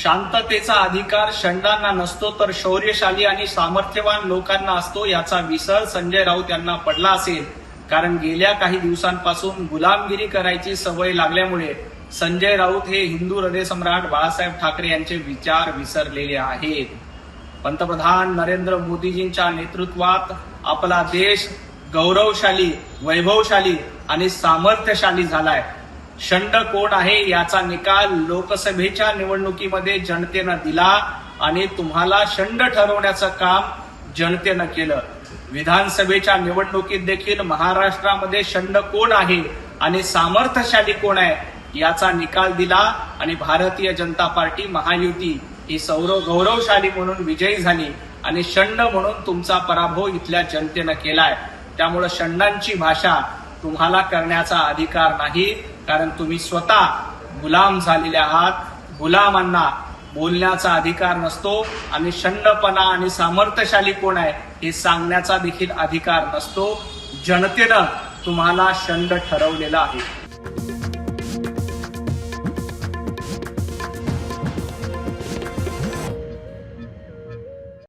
शांततेचा अधिकार शंडांना नसतो तर शौर्यशाली आणि सामर्थ्यवान लोकांना असतो, याचा विसर संजय राऊत यांना पडला असेल. कारण गेल्या काही दिवसांपासून गुलामगिरी करायची सवय लागल्यामुळे संजय राऊत हे हिंदू हृदयसम्राट बाळासाहेब ठाकरे यांचे विचार विसरलेले आहेत. पंतप्रधान नरेंद्र मोदीजींच्या नेतृत्वात आपला देश गौरवशाली, वैभवशाली आणि सामर्थ्यशाली झालाय. शंड कोण आहे याचा निकाल लोकसभेच्या निवडणुकीमध्ये जनतेनं दिला आणि तुम्हाला शंड ठरवण्याचं काम जनतेनं केलं. विधानसभेच्या निवडणुकीत देखील महाराष्ट्रामध्ये शंड कोण आहे आणि सामर्थ्यशाली कोण आहे याचा निकाल दिला आणि भारतीय जनता पार्टी महायुती ही गौरवशाली म्हणून विजयी झाली आणि शंड म्हणून तुमचा पराभव इथल्या जनतेनं केलाय. त्यामुळे शंडांची भाषा तुम्हाला करण्याचा अधिकार नाही, कारण तुम्ही स्वतः गुलाम झालेले आहात. गुलामांना बोलण्याचा अधिकार नसतो आणि शंडपणा आणि सामर्थ्यशाली कोण आहे हे सांगण्याचा देखील अधिकार नसतो. जनतेनं तुम्हाला शंड ठरवलेला आहे.